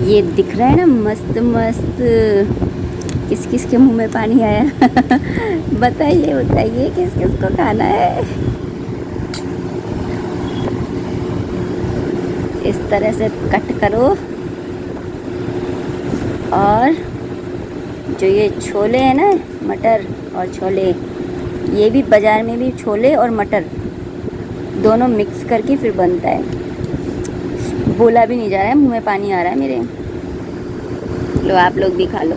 ये दिख रहा है ना, मस्त मस्त। किस किस के मुंह में पानी आया? बताइए बताइए, किस किस को खाना है? इस तरह से कट करो। और जो ये छोले हैं ना, मटर और छोले, ये भी बाज़ार में भी छोले और मटर दोनों मिक्स करके फिर बनता है। बोला भी नहीं जा रहा है, मुंह में पानी आ रहा है मेरे। लो आप लोग भी खा लो।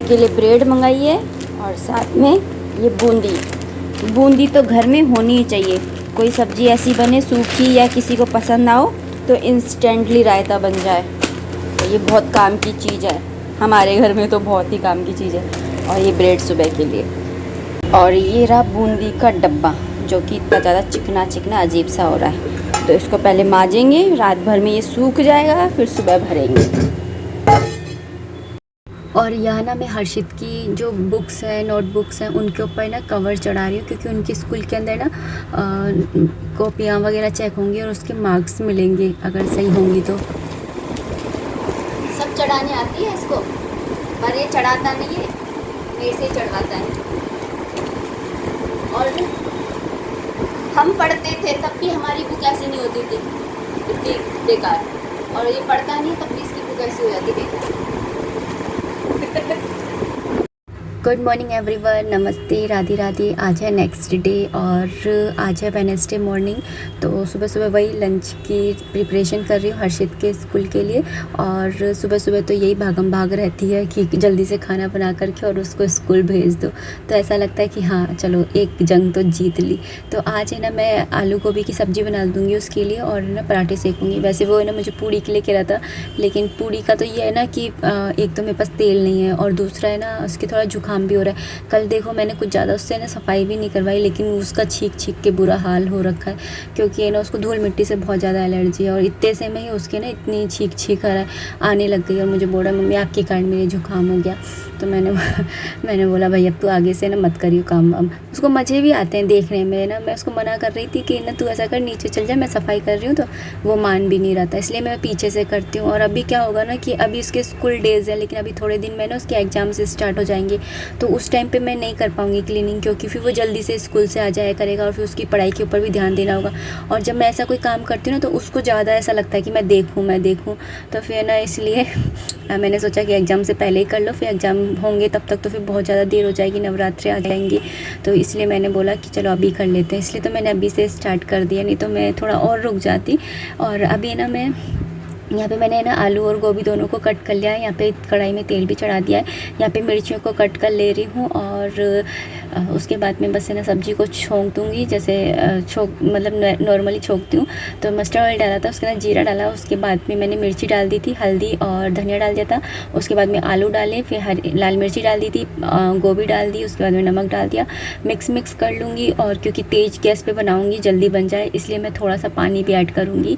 के लिए ब्रेड मंगाई है और साथ में ये बूंदी। बूंदी तो घर में होनी ही चाहिए। कोई सब्जी ऐसी बने सूखी या किसी को पसंद ना हो तो इंस्टेंटली रायता बन जाए, तो ये बहुत काम की चीज़ है। हमारे घर में तो बहुत ही काम की चीज़ है। और ये ब्रेड सुबह के लिए। और ये रहा बूंदी का डब्बा, जो कि इतना ज़्यादा चिकना चिकना अजीब सा हो रहा है। तो इसको पहले माजेंगे, रात भर में ये सूख जाएगा, फिर सुबह भरेंगे। और यहाँ ना मैं हर्षित की जो बुक्स हैं, नोटबुक्स हैं, उनके ऊपर ना कवर चढ़ा रही हूँ, क्योंकि उनकी स्कूल के अंदर ना कॉपियाँ वगैरह चेक होंगी और उसके मार्क्स मिलेंगे अगर सही होंगी तो। सब चढ़ाने आती है इसको, पर ये चढ़ाता नहीं है, मेरे से चढ़वाता है। और हम पढ़ते थे तब भी हमारी बुक ऐसी नहीं होती थी, इतनी बेकार। और ये पढ़ता नहीं तब भी इसकी बुक ऐसी हो जाती थी। गुड मॉर्निंग एवरीवन, नमस्ते, राधे राधे। आज है नेक्स्ट डे और आज है वेडनेसडे मॉर्निंग। तो सुबह सुबह वही लंच की प्रिपरेशन कर रही हूँ हर्षित के स्कूल के लिए। और सुबह सुबह तो यही भागम भाग रहती है कि जल्दी से खाना बना करके और उसको स्कूल भेज दो। तो ऐसा लगता है कि हाँ चलो एक जंग तो जीत ली। तो आज है ना मैं आलू गोभी की सब्ज़ी बना दूँगी उसके लिए और ना पराठे सेकूँगी। वैसे वो है ना मुझे पूड़ी के लिए कह रहा था, लेकिन पूड़ी का तो ये है ना कि एक तो मेरे पास तेल नहीं है और दूसरा है ना उसके थोड़ा जुकाम भी हो रहा है। कल देखो मैंने कुछ ज़्यादा उससे ना सफाई भी नहीं करवाई, लेकिन उसका छींक छींक के बुरा हाल हो रखा है, क्योंकि है ना उसको धूल मिट्टी से बहुत ज़्यादा एलर्जी है। और इतने से में ही उसके ना इतनी छींक छींक आने लग गई और मुझे बोला मम्मी आपके कारण मेरे जुकाम हो गया। तो मैंने बोला भाई अब तू आगे से ना मत करियो काम वाम। उसको मज़े भी आते हैं देखने में ना। मैं उसको मना कर रही थी कि ना तू ऐसा कर, नीचे चल जा, मैं सफाई कर रही हूँ, तो वो मान भी नहीं रहा था, इसलिए मैं पीछे से करती हूँ। और अभी क्या होगा ना कि अभी उसके स्कूल डेज़ है, लेकिन अभी थोड़े दिन में ना उसके एग्ज़ाम से स्टार्ट हो जाएंगे, तो उस टाइम पे मैं नहीं कर पाऊँगी क्लीनिंग, क्योंकि फिर वो जल्दी से स्कूल से आ जाया करेगा और फिर उसकी पढ़ाई के ऊपर भी ध्यान देना होगा। और जब मैं ऐसा कोई काम करती हूँ ना तो उसको ज़्यादा ऐसा लगता है कि मैं देखूँ, तो फिर ना इसलिए मैंने सोचा कि एग्ज़ाम से पहले ही कर लो, फिर एग्ज़ाम होंगे तब तक तो फिर बहुत ज़्यादा देर हो जाएगी, नवरात्रि आ जाएंगी। तो इसलिए मैंने बोला कि चलो अभी कर लेते हैं, इसलिए तो मैंने अभी से स्टार्ट कर दिया, नहीं तो मैं थोड़ा और रुक जाती। और अभी ना मैं यहाँ पे मैंने ना आलू और गोभी दोनों को कट कर लिया है। यहाँ पे कढ़ाई में तेल भी चढ़ा दिया है। यहाँ पे मिर्चियों को कट कर ले रही हूँ और उसके बाद में बस है ना सब्ज़ी को छोंक दूँगी, जैसे मतलब नॉर्मली छोंकती हूँ। तो मस्टर्ड ऑयल डाला था, उसके बाद जीरा डाला, उसके बाद में मैंने मिर्ची डाल दी थी, हल्दी और धनिया डाल दिया था। उसके बाद में आलू डाले, फिर लाल मिर्ची डाल दी थी, गोभी डाल दी, उसके बाद में नमक डाल दिया। मिक्स कर लूँगी। और क्योंकि तेज़ गैस पर बनाऊँगी जल्दी बन जाए, इसलिए मैं थोड़ा सा पानी भी ऐड करूँगी,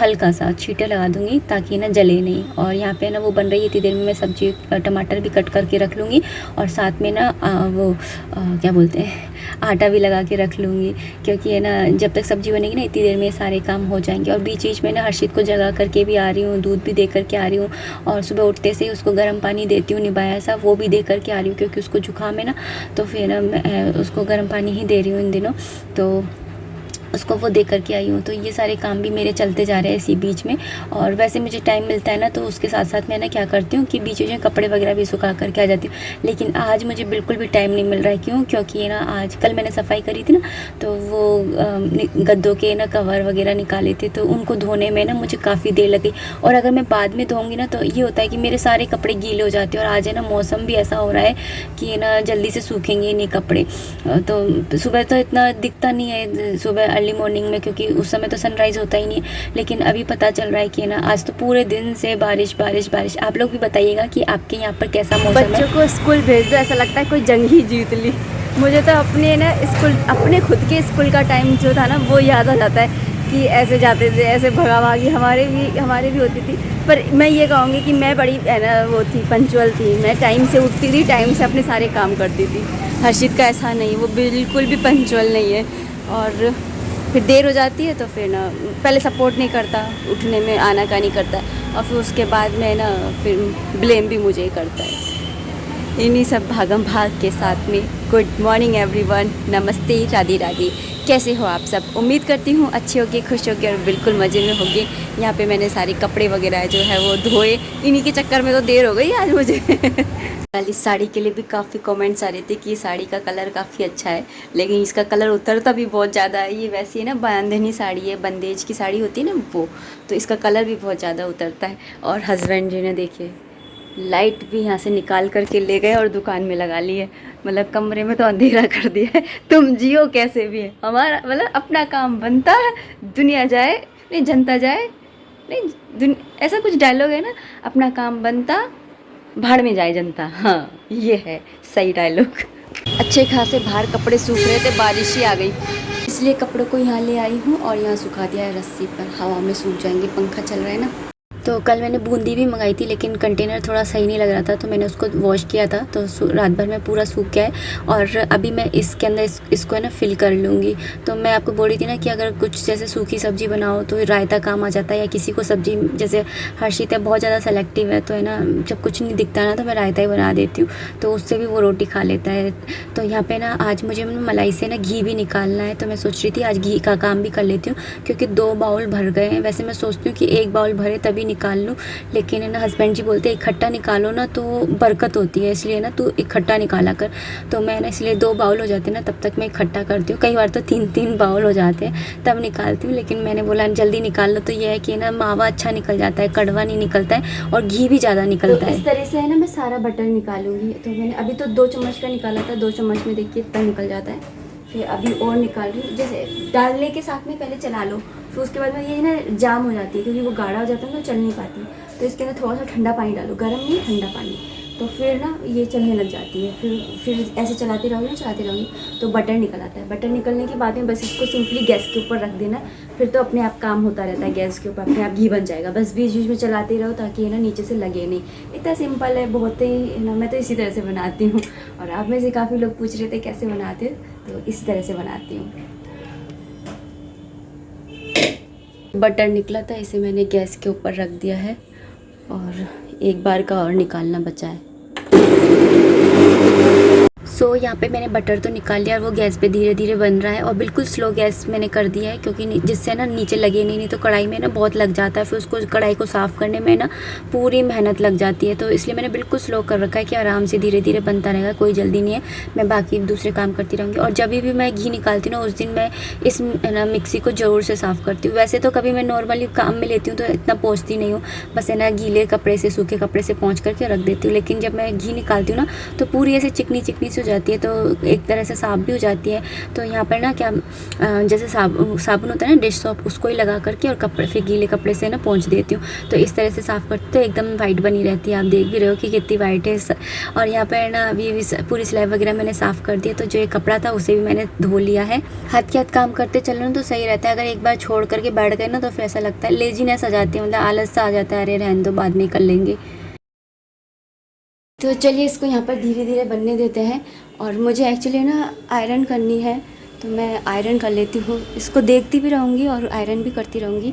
हल्का सा छींटे लगा दूँगी ताकि ना जले नहीं। और यहाँ पे ना वो बन रही है, इतनी देर में मैं सब्जी टमाटर भी कट करके रख लूँगी और साथ में ना वो क्या बोलते हैं आटा भी लगा के रख लूँगी, क्योंकि है ना जब तक सब्ज़ी बनेगी ना इतनी देर में सारे काम हो जाएंगे। और बीच बीच में ना हर्षित को जगा करके भी आ रही हूँ, दूध भी दे करके आ रही हूँ और सुबह उठते से ही उसको गर्म पानी देती हूँ, निबाया सा, वो भी दे करके आ रही हूँ, क्योंकि उसको जुकाम है ना, तो फिर ना मैं उसको गर्म पानी ही दे रही हूँ इन दिनों, तो उसको वो दे करके आई हूँ। तो ये सारे काम भी मेरे चलते जा रहे हैं इसी बीच में। और वैसे मुझे टाइम मिलता है ना तो उसके साथ साथ मैं ना क्या करती हूँ कि बीच में कपड़े वगैरह भी सुखा करके आ जाती हूँ, लेकिन आज मुझे बिल्कुल भी टाइम नहीं मिल रहा है। क्यों? क्योंकि ये ना आज कल मैंने सफाई करी थी ना, तो वो गद्दों के ना कवर वगैरह निकाले थे, तो उनको धोने में ना मुझे काफ़ी देर लगी। और अगर मैं बाद में धोऊँगी ना तो ये होता है कि मेरे सारे कपड़े गीले हो जाते हैं। और आज है ना मौसम भी ऐसा हो रहा है कि ना जल्दी से सूखेंगे नहीं कपड़े। तो सुबह तो इतना दिखता नहीं है, सुबह अर्ली मॉर्निंग में, क्योंकि उस समय तो सनराइज़ होता ही नहीं है, लेकिन अभी पता चल रहा है कि ना आज तो पूरे दिन से बारिश बारिश बारिश। आप लोग भी बताइएगा कि आपके यहाँ पर कैसा मौसम है। बच्चों को स्कूल भेज दो, ऐसा लगता है कोई जंग ही जीत ली। मुझे तो अपने ना स्कूल, अपने खुद के स्कूल का टाइम जो था ना वो याद आ जाता है कि ऐसे जाते थे, ऐसे भगा भागी हमारे भी होती थी। पर मैं ये कहूँगी कि मैं बड़ी है ना वो थी, पंचुअल थी, मैं टाइम से उठती थी, टाइम से अपने सारे काम करती थी। हर्षित का ऐसा नहीं, वो बिल्कुल भी पंचुअल नहीं है। और फिर देर हो जाती है तो फिर ना पहले सपोर्ट नहीं करता, उठने में आनाकानी करता है और फिर उसके बाद में ना फिर ब्लेम भी मुझे ही करता है। इन्हीं सब भागम भाग के साथ में गुड मॉर्निंग एवरीवन, नमस्ते, राधे राधे। कैसे हो आप सब? उम्मीद करती हूँ अच्छे होगे, खुश होगे और बिल्कुल मज़े में होगे। यहाँ पे मैंने सारे कपड़े वगैरह जो है वो धोए, इन्हीं के चक्कर में तो देर हो गई आज मुझे। इस साड़ी के लिए भी काफ़ी कमेंट्स आ रहे थे कि साड़ी का कलर काफ़ी अच्छा है, लेकिन इसका कलर उतरता भी बहुत ज़्यादा है। ये वैसी है ना बांधनी साड़ी है, बंदेज की साड़ी होती है ना वो, तो इसका कलर भी बहुत ज़्यादा उतरता है। और हस्बैंड जी ने देखिए लाइट भी यहाँ से निकाल करके ले गए और दुकान में लगा ली है। मतलब कमरे में तो अंधेरा कर दिया है। तुम जियो कैसे भी है, हमारा मतलब अपना काम बनता है, दुनिया जाए नहीं जनता जाए नहीं, ऐसा कुछ डायलॉग है ना, अपना काम बनता भाड़ में जाए जनता। हाँ ये है सही डायलॉग। अच्छे खासे बाहर कपड़े सूख रहे थे, बारिश ही आ गई, इसलिए कपड़ों को यहाँ ले आई हूँ और यहाँ सुखा दिया है रस्सी पर, हवा में सूख जाएंगे, पंखा चल रहा है ना। तो कल मैंने बूंदी भी मंगाई थी, लेकिन कंटेनर थोड़ा सही नहीं लग रहा था, तो मैंने उसको वॉश किया था, तो रात भर में पूरा सूख गया है। और अभी मैं इसके अंदर इसको है ना फिल कर लूँगी। तो मैं आपको बोल रही थी ना कि अगर कुछ जैसे सूखी सब्ज़ी बनाओ तो रायता काम आ जाता है, या किसी को सब्ज़ी जैसे हर्षित है बहुत ज़्यादा सेलेक्टिव है, तो है ना जब कुछ नहीं दिखता ना तो मैं रायता ही बना देती हूँ, तो उससे भी वो रोटी खा लेता है। तो यहाँ पर ना आज मुझे मलाई से ना घी भी निकालना है, तो मैं सोच रही थी आज घी का काम भी कर लेती हूँ, क्योंकि 2 बाउल भर गए हैं। वैसे मैं सोचती हूँ कि 1 बाउल भरे तभी निकाल लूँ, लेकिन है ना हस्बैंड जी बोलते हैं इकट्ठा निकालो ना तो बरकत होती है, इसलिए ना तू इकट्ठा निकाला कर। तो मैं ना इसलिए 2 बाउल हो जाते हैं ना तब तक मैं इकट्ठा करती हूँ, कई बार तो 3-3 बाउल हो जाते हैं तब निकालती हूँ। लेकिन मैंने बोला जल्दी निकाल लो, तो ये है कि ना मावा अच्छा निकल जाता है, कड़वा नहीं निकलता है और घी भी ज़्यादा निकलता है। इस तरह से है ना मैं सारा बटर निकालूंगी। तो मैंने अभी तो 2 चम्मच का निकाला था, 2 चम्मच में देखिए इतना निकल जाता है। फिर अभी और निकाल रही हूँ, जैसे डालने के साथ में पहले चला लो, फिर उसके बाद में ये ना जाम हो जाती है, क्योंकि वो गाढ़ा हो जाता है तो चल नहीं पाती। तो इसके अंदर थोड़ा सा ठंडा पानी डालो, गर्म नहीं ठंडा पानी, तो फिर ना ये चलने लग जाती है। फिर ऐसे चलाते रहोगे ना, चलाते रहोगे तो बटर निकल आता है। बटर निकलने के बाद में बस इसको सिंपली गैस के ऊपर रख देना, फिर तो अपने आप काम होता रहता है, गैस के ऊपर अपने आप घी बन जाएगा। बस बीच बीच में चलाते रहो ताकि है ना नीचे से लगे नहीं। इतना सिंपल है, बहुत ही ना, मैं तो इसी तरह से बनाती हूँ। और आप में से काफ़ी लोग पूछ रहे थे कैसे बनाते हो, तो इस तरह से बनाती हूँ। बटर निकला था, इसे मैंने गैस के ऊपर रख दिया है और एक बार का और निकालना बचा है। सो यहाँ पे मैंने बटर तो निकाल लिया और वो गैस पे धीरे धीरे बन रहा है, और बिल्कुल स्लो गैस मैंने कर दिया है, क्योंकि जिससे ना नीचे लगे नहीं तो कढ़ाई में ना बहुत लग जाता है, फिर उसको कढ़ाई को साफ़ करने में ना पूरी मेहनत लग जाती है। तो इसलिए मैंने बिल्कुल स्लो कर रखा है कि आराम से धीरे धीरे बनता रहेगा, कोई जल्दी नहीं है। मैं बाकी दूसरे काम करती रहूँगी। और जब भी मैं घी निकालती हूँ ना उस दिन मैं इस ना मिक्सी को ज़रूर से साफ़ करती हूँ। वैसे तो कभी मैं नॉर्मली काम में लेती हूँ तो इतना पोंछती नहीं हूँ, बस है ना गीले कपड़े से, सूखे कपड़े से पोंछ करके रख देती हूँ। लेकिन जब मैं घी निकालती हूँ ना तो पूरी ऐसे चिकनी चिकनी सी हो जाती है, तो एक तरह से साफ़ भी हो जाती है। तो यहाँ पर ना क्या जैसे साबुन होता है ना, डिश सॉप, उसको ही लगा करके और कपड़े फिर गीले कपड़े से ना पोंछ देती हूँ। तो इस तरह से साफ़ करते तो एकदम वाइट बनी रहती है। आप देख भी रहे हो कि कितनी वाइट है। और यहाँ पर ना अभी पूरी स्लैब वगैरह मैंने साफ़ कर दिया। तो जो ये कपड़ा था उसे भी मैंने धो लिया है। हाथ के हाथ काम करते चलना तो सही रहता है, अगर एक बार छोड़ करके बैठ गए ना तो फिर ऐसा लगता है लेजीनेस आ जाती है, मतलब आलस सा आ जाता है, अरे रहने दो बाद में कर लेंगे। तो चलिए इसको यहाँ पर धीरे धीरे बनने देते हैं। और मुझे एक्चुअली ना आयरन करनी है, तो मैं आयरन कर लेती हूँ। इसको देखती भी रहूँगी और आयरन भी करती रहूँगी।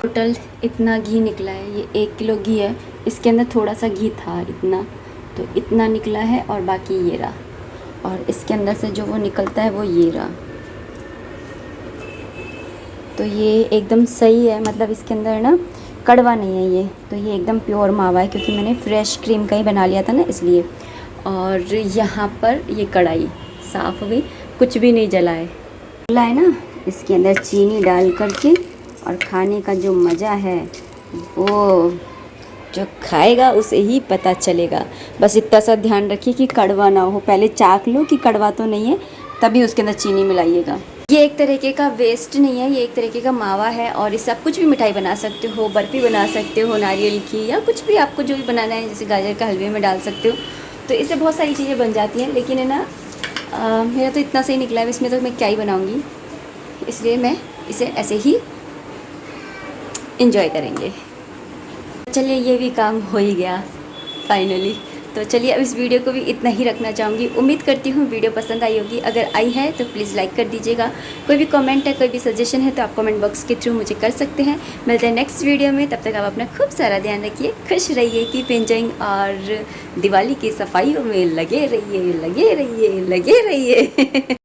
टोटल इतना घी निकला है, ये 1 किलो घी है। इसके अंदर थोड़ा सा घी था इतना, तो इतना निकला है और बाकी ये रहा। और इसके अंदर से जो वो निकलता है वो ये रहा। तो ये एकदम सही है, मतलब इसके अंदर ना कड़वा नहीं है ये, तो ये एकदम प्योर मावा है, क्योंकि मैंने फ्रेश क्रीम का ही बना लिया था ना इसलिए। और यहाँ पर ये कढ़ाई साफ़ हो गई, कुछ भी नहीं जला है ना। इसके अंदर चीनी डाल करके और खाने का जो मज़ा है वो जो खाएगा उसे ही पता चलेगा। बस इतना सा ध्यान रखिए कि कड़वा ना हो, पहले चाख लो कि कड़वा तो नहीं है, तभी उसके अंदर चीनी मिलाइएगा। ये एक तरीके का वेस्ट नहीं है, ये एक तरीके का मावा है और इससे आप कुछ भी मिठाई बना सकते हो, बर्फ़ी बना सकते हो नारियल की, या कुछ भी आपको जो भी बनाना है, जैसे गाजर का हलवे में डाल सकते हो। तो इससे बहुत सारी चीज़ें बन जाती हैं, लेकिन है ना मेरा तो इतना सही निकला है, इसमें तो मैं क्या ही बनाऊँगी, इसलिए मैं इसे ऐसे ही इंजॉय करेंगे। चलिए ये भी काम हो ही गया फाइनली। तो चलिए अब इस वीडियो को भी इतना ही रखना चाहूँगी। उम्मीद करती हूँ वीडियो पसंद आई होगी। अगर आई है तो प्लीज़ लाइक कर दीजिएगा। कोई भी कमेंट है, कोई भी सजेशन है तो आप कमेंट बॉक्स के थ्रू मुझे कर सकते हैं। मिलते हैं नेक्स्ट वीडियो में, तब तक आप अपना खूब सारा ध्यान रखिए, खुश रहिए, कीप एंजॉइंग और दिवाली की सफाइयों में लगे रहिए, लगे रहिए, लगे रहिए।